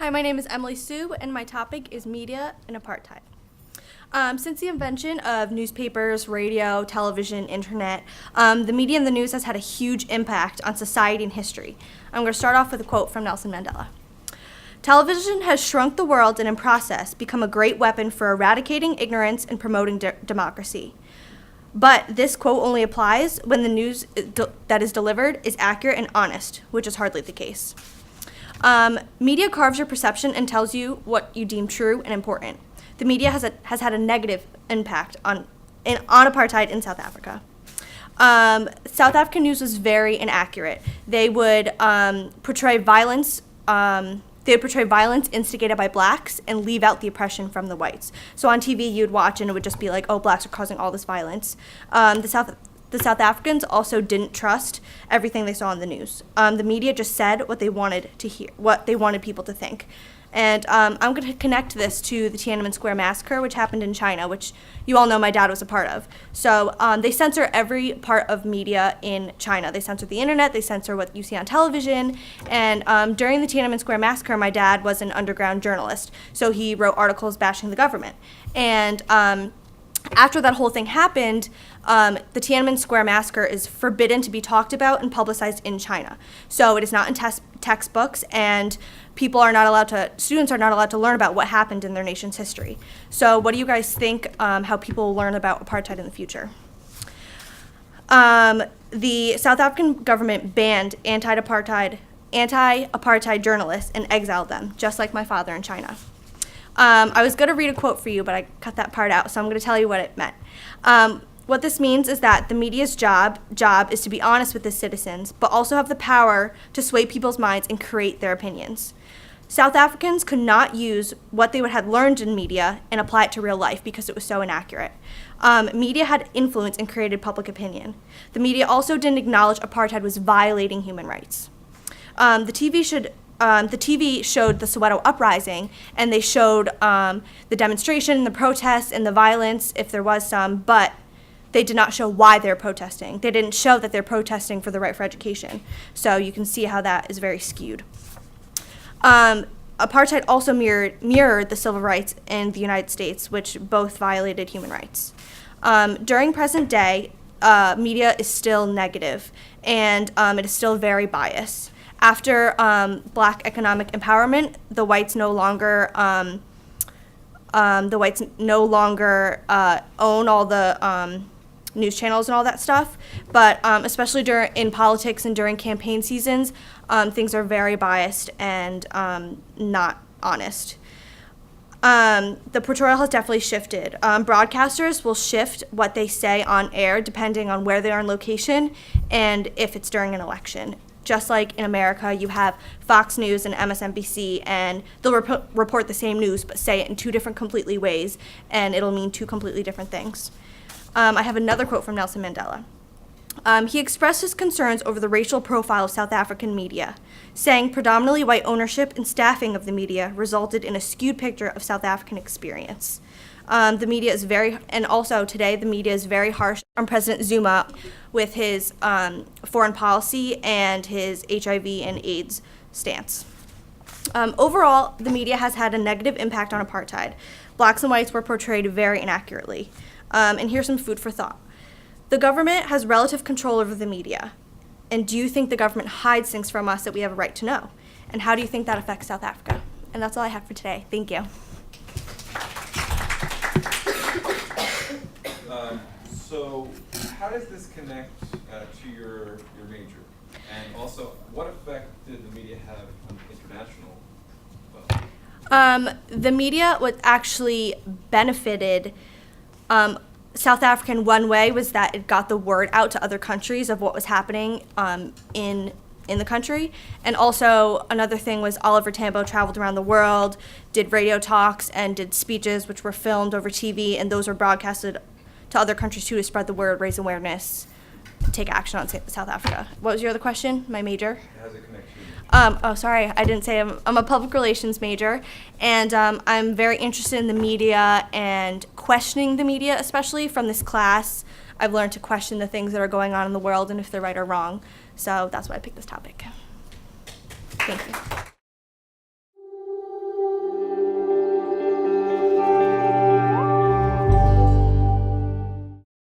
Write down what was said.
Hi, my name is Emily Sue, and my topic is media and apartheid. Since the invention of newspapers, radio, television, internet, the media and the news has had a huge impact on society and history. I'm going to start off with a quote from Nelson Mandela. Television has shrunk the world and in process become a great weapon for eradicating ignorance and promoting democracy. But this quote only applies when the news that is delivered is accurate and honest, which is hardly the case. Media carves your perception and tells you what you deem true and important. The media has had a negative impact on apartheid in South Africa. South African news was very inaccurate. They would portray violence. They would portray violence instigated by blacks and leave out the oppression from the whites. So on TV, you'd watch and it would just be like, oh, blacks are causing all this violence. The South Africans also didn't trust everything they saw on the news. The media just said what they wanted to hear, what they wanted people to think. And I'm going to connect this to the Tiananmen Square massacre, which happened in China, which you all know my dad was a part of. So they censor every part of media in China. They censor the internet, they censor what you see on television. And during the Tiananmen Square massacre, my dad was an underground journalist. So he wrote articles bashing the government. And after that whole thing happened, the Tiananmen Square massacre is forbidden to be talked about and publicized in China. So it is not in textbooks, and students are not allowed to learn about what happened in their nation's history. So what do you guys think how people will learn about apartheid in the future? The South African government banned anti-apartheid journalists and exiled them, just like my father in China. I was going to read a quote for you, but I cut that part out, so I'm going to tell you what it meant. What this means is that the media's job is to be honest with its citizens, but also have the power to sway people's minds and create their opinions. South Africans could not use what they had learned in media and apply it to real life because it was so inaccurate. Media had influence and created public opinion. The media also didn't acknowledge apartheid was violating human rights. The TV showed the Soweto uprising, and they showed the demonstration, the protests, and the violence, if there was some, but they did not show why they're protesting. They didn't show that they're protesting for the right for education. So you can see how that is very skewed. Apartheid also mirrored the civil rights in the United States, which both violated human rights. During present day, media is still negative, and it is still very biased. After Black economic empowerment, the whites no longer own all the news channels and all that stuff. But especially in politics and during campaign seasons, things are very biased and not honest. The portrayal has definitely shifted. Broadcasters will shift what they say on air depending on where they are in location and if it's during an election. Just like in America, you have Fox News and MSNBC, and they'll report the same news but say it in two different completely ways, and it'll mean two completely different things. I have another quote from Nelson Mandela. He expressed his concerns over the racial profile of South African media, saying predominantly white ownership and staffing of the media resulted in a skewed picture of South African experience. The media is today the media is very harsh on President Zuma with his foreign policy and his HIV and AIDS stance. Overall, the media has had a negative impact on apartheid. Blacks and whites were portrayed very inaccurately. And here's some food for thought. The government has relative control over the media. And do you think the government hides things from us that we have a right to know? And how do you think that affects South Africa? And that's all I have for today. Thank you. So how does this connect to your major? And also, what effect did the media have on international? The media was actually benefited. South Africa in one way was that it got the word out to other countries of what was happening in the country. And also another thing was Oliver Tambo traveled around the world, did radio talks, and did speeches which were filmed over TV, and those were broadcasted to other countries too to spread the word, raise awareness, take action on South Africa. What was your other question? My major? How does it connect to you? Sorry, I didn't say I'm a public relations major, and I'm very interested in the media and questioning the media, especially from this class. I've learned to question the things that are going on in the world and if they're right or wrong. So that's why I picked this topic. Thank you.